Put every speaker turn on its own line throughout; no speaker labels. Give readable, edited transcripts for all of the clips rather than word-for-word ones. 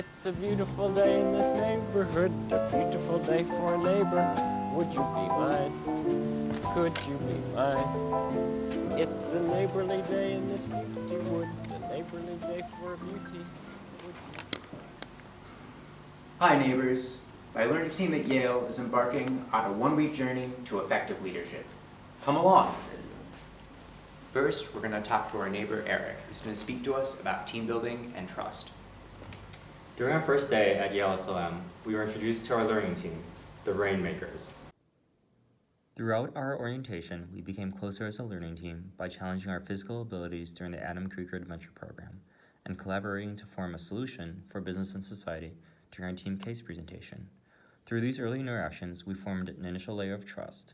It's a beautiful day in this neighborhood, a beautiful day for a neighbor. Would you be mine? Could you be mine? It's a neighborly day in this beauty wood, a neighborly day for a beauty. Would you?
Hi neighbors. My learning team at Yale is embarking on a one-week journey to effective leadership. Come along. First, we're going to talk to our neighbor Eric, who's going to speak to us about team building and trust.
During our first day at Yale SLM, we were introduced to our learning team, the Rainmakers. Throughout our orientation, we became closer as a learning team by challenging our physical abilities during the Adam Creeker Adventure Program and collaborating to form a solution for business and society during our team case presentation. Through these early interactions, we formed an initial layer of trust.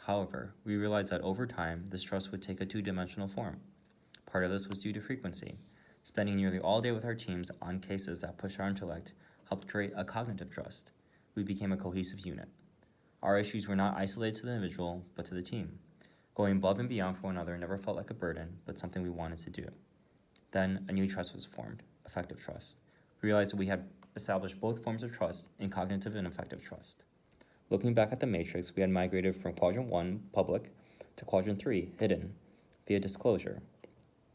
However, we realized that over time, this trust would take a two-dimensional form. Part of this was due to frequency. Spending nearly all day with our teams on cases that push our intellect helped create a cognitive trust. We became a cohesive unit. Our issues were not isolated to the individual, but to the team. Going above and beyond for one another never felt like a burden, but something we wanted to do. Then, a new trust was formed, effective trust. We realized that we had established both forms of trust in cognitive and effective trust. Looking back at the matrix, we had migrated from quadrant 1, public, to quadrant 3, hidden, via disclosure.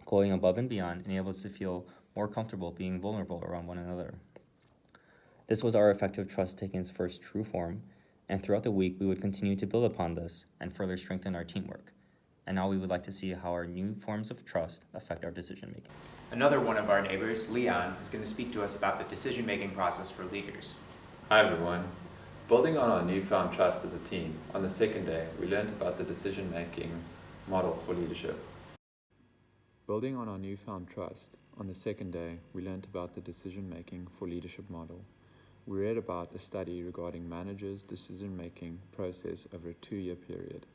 Going above and beyond enabled us to feel more comfortable being vulnerable around one another. This was our effective trust taking its first true form, and throughout the week we would continue to build upon this and further strengthen our teamwork. And now we would like to see how our new forms of trust affect our decision making.
Another one of our neighbors, Leon, is going to speak to us about the decision-making process for leaders.
Hi everyone. Building on our newfound trust as a team, on the second day we learned about the decision-making model for leadership. Building on our newfound trust, on the second day we learned about the decision-making for leadership model. We read about a study regarding managers' decision-making process over a 2-year period.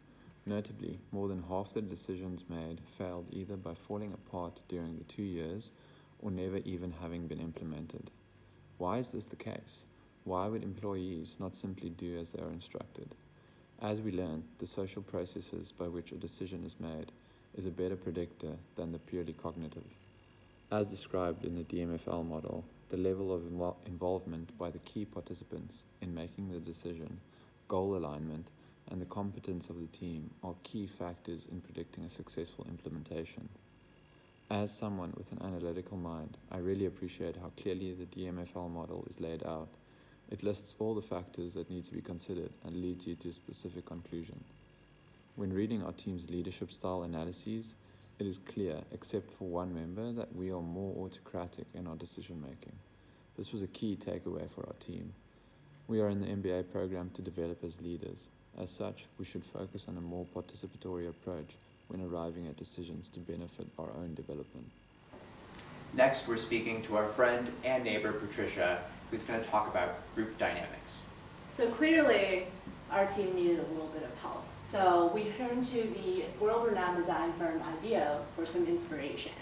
Notably, more than half the decisions made failed either by falling apart during the 2 years or never even having been implemented. Why is this the case? Why would employees not simply do as they are instructed? As we learned, the social processes by which a decision is made is a better predictor than the purely cognitive. As described in the DMFL model, the level of involvement by the key participants in making the decision, goal alignment, and the competence of the team are key factors in predicting a successful implementation. As someone with an analytical mind, I really appreciate how clearly the DMFL model is laid out. It lists all the factors that need to be considered and leads you to a specific conclusion. When reading our team's leadership style analyses, it is clear, except for one member, that we are more autocratic in our decision making. This was a key takeaway for our team. We are in the MBA program to develop as leaders. As such, we should focus on a more participatory approach when arriving at decisions to benefit our own development.
Next, we're speaking to our friend and neighbor Patricia, who's going to talk about group dynamics.
So clearly, our team needed a little bit of help. So we turned to the world-renowned design firm IDEO for some inspiration.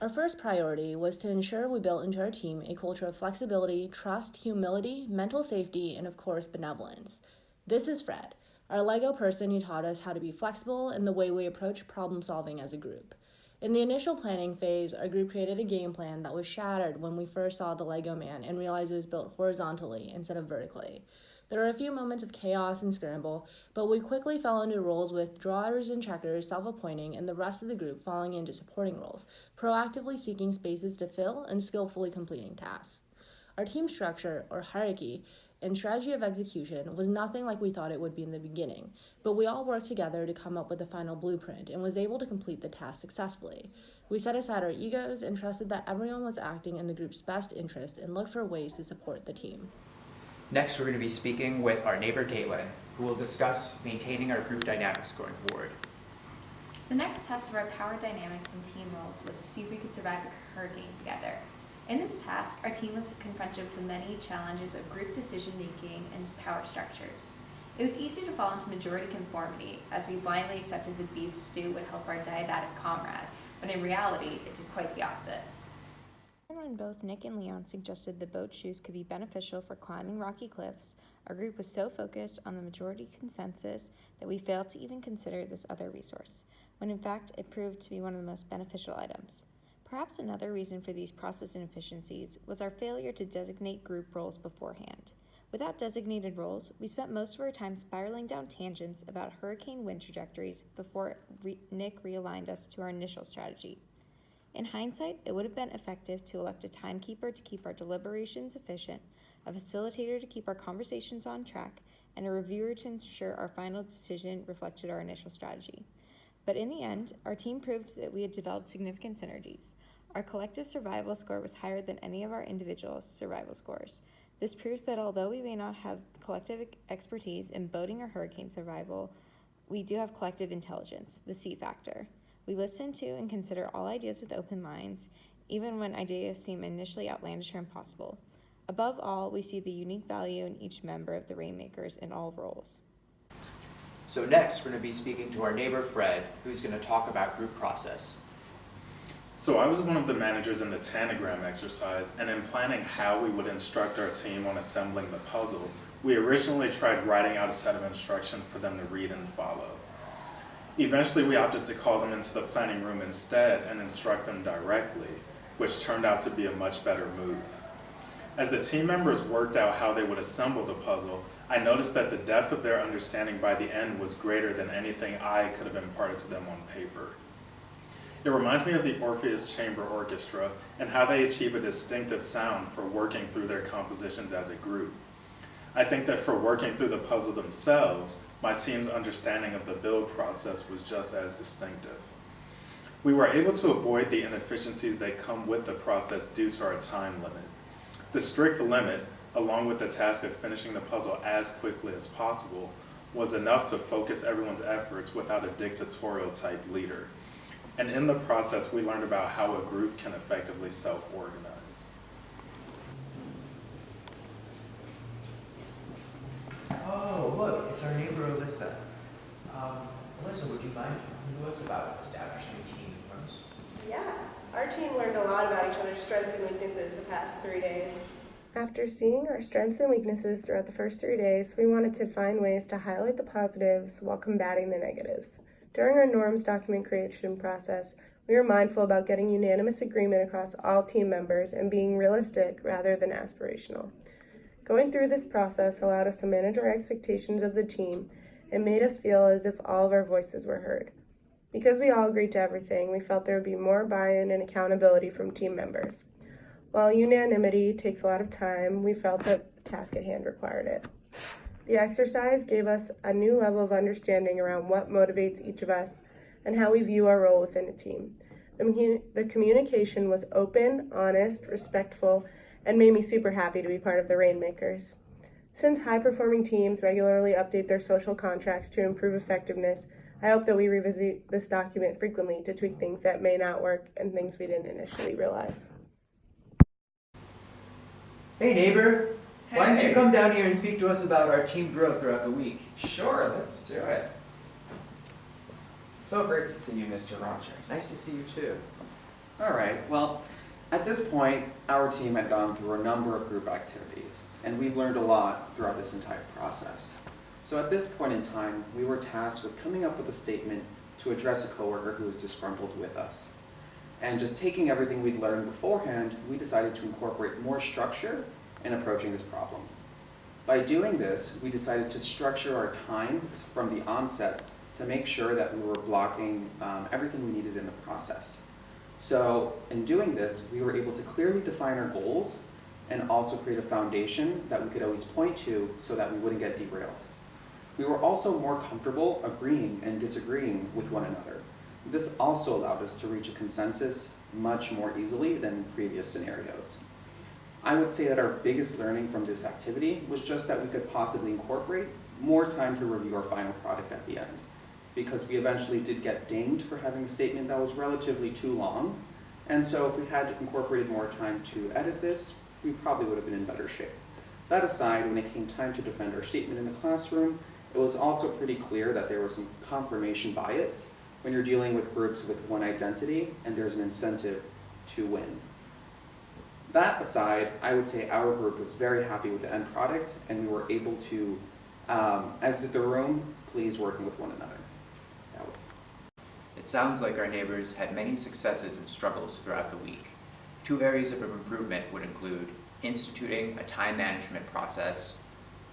Our first priority was to ensure we built into our team a culture of flexibility, trust, humility, mental safety, and of course, benevolence. This is Fred, our Lego person who taught us how to be flexible in the way we approach problem solving as a group. In the initial planning phase, our group created a game plan that was shattered when we first saw the Lego man and realized it was built horizontally instead of vertically. There were a few moments of chaos and scramble, but we quickly fell into roles with drawers and checkers self-appointing and the rest of the group falling into supporting roles, proactively seeking spaces to fill and skillfully completing tasks. Our team structure, or hierarchy, and strategy of execution was nothing like we thought it would be in the beginning, but we all worked together to come up with a final blueprint and was able to complete the task successfully. We set aside our egos and trusted that everyone was acting in the group's best interest and looked for ways to support the team.
Next, we're going to be speaking with our neighbor Caitlin, who will discuss maintaining our group dynamics going forward.
The next test of our power dynamics and team roles was to see if we could survive a hurricane together. In this task, our team was confronted with the many challenges of group decision-making and power structures. It was easy to fall into majority conformity, as we blindly accepted the beef stew would help our diabetic comrade, when in reality, it did quite the opposite.
When both Nick and Leon suggested the boat shoes could be beneficial for climbing rocky cliffs, our group was so focused on the majority consensus that we failed to even consider this other resource, when in fact it proved to be one of the most beneficial items. Perhaps another reason for these process inefficiencies was our failure to designate group roles beforehand. Without designated roles, we spent most of our time spiraling down tangents about hurricane wind trajectories before Nick realigned us to our initial strategy. In hindsight, it would have been effective to elect a timekeeper to keep our deliberations efficient, a facilitator to keep our conversations on track, and a reviewer to ensure our final decision reflected our initial strategy. But in the end, our team proved that we had developed significant synergies. Our collective survival score was higher than any of our individual survival scores. This proves that although we may not have collective expertise in boating or hurricane survival, we do have collective intelligence, the C factor. We listen to and consider all ideas with open minds, even when ideas seem initially outlandish or impossible. Above all, we see the unique value in each member of the Rainmakers in all roles.
So next, we're going to be speaking to our neighbor Fred, who's going to talk about group process.
So I was one of the managers in the Tanagram exercise, and in planning how we would instruct our team on assembling the puzzle, we originally tried writing out a set of instructions for them to read and follow. Eventually, we opted to call them into the planning room instead and instruct them directly, which turned out to be a much better move. As the team members worked out how they would assemble the puzzle, I noticed that the depth of their understanding by the end was greater than anything I could have imparted to them on paper. It reminds me of the Orpheus Chamber Orchestra and how they achieve a distinctive sound for working through their compositions as a group. I think that for working through the puzzle themselves, my team's understanding of the build process was just as distinctive. We were able to avoid the inefficiencies that come with the process due to our time limit. The strict limit, along with the task of finishing the puzzle as quickly as possible, was enough to focus everyone's efforts without a dictatorial type leader. And in the process, we learned about how a group can effectively self-organize.
Oh, look, it's our neighbor Alyssa. Alyssa, would you mind talking to us about establishing a team first?
Yeah, our team learned a lot about each other's strengths and weaknesses the past 3 days. After seeing our strengths and weaknesses throughout the first 3 days, we wanted to find ways to highlight the positives while combating the negatives. During our norms document creation process, we were mindful about getting unanimous agreement across all team members and being realistic rather than aspirational. Going through this process allowed us to manage our expectations of the team and made us feel as if all of our voices were heard. Because we all agreed to everything, we felt there would be more buy-in and accountability from team members. While unanimity takes a lot of time, we felt that the task at hand required it. The exercise gave us a new level of understanding around what motivates each of us and how we view our role within a team. The communication was open, honest, respectful, and made me super happy to be part of the Rainmakers. Since high-performing teams regularly update their social contracts to improve effectiveness, I hope that we revisit this document frequently to tweak things that may not work and things we didn't initially realize.
Hey neighbor, why don't you
Hey.
come down here and speak to us about our team growth throughout the week?
Sure, let's do it. So great to see you, Mr. Rogers.
Nice to see you too.
All right, well, at this point, our team had gone through a number of group activities, and we've learned a lot throughout this entire process. So at this point in time, we were tasked with coming up with a statement to address a coworker who was disgruntled with us. And just taking everything we'd learned beforehand, we decided to incorporate more structure in approaching this problem. By doing this, we decided to structure our time from the onset to make sure that we were blocking everything we needed in the process. So in doing this, we were able to clearly define our goals and also create a foundation that we could always point to so that we wouldn't get derailed. We were also more comfortable agreeing and disagreeing with one another. This also allowed us to reach a consensus much more easily than previous scenarios. I would say that our biggest learning from this activity was just that we could possibly incorporate more time to review our final product at the end, because we eventually did get dinged for having a statement that was relatively too long, and so if we had incorporated more time to edit this, we probably would have been in better shape. That aside, when it came time to defend our statement in the classroom, it was also pretty clear that there was some confirmation bias when you're dealing with groups with one identity and there's an incentive to win. That aside, I would say our group was very happy with the end product and we were able to exit the room pleased working with one another.
It sounds like our neighbors had many successes and struggles throughout the week. 2 areas of improvement would include instituting a time management process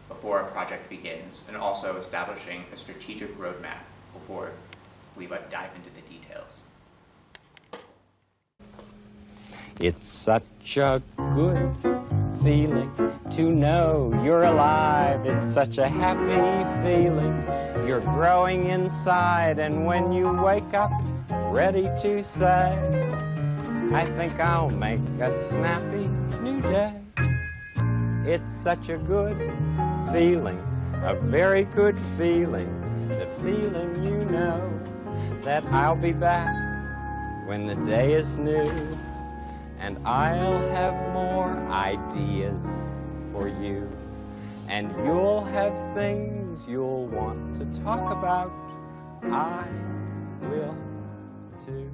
before a project begins, and also establishing a strategic roadmap before we dive into the details.
It's such a good feeling to know you're alive. It's such a happy feeling. You're growing inside, and when you wake up, ready to say, I think I'll make a snappy new day. It's such a good feeling, a very good feeling, the feeling you know that I'll be back when the day is new, and I'll have more ideas for you, and you'll have things you'll want to talk about. I will too.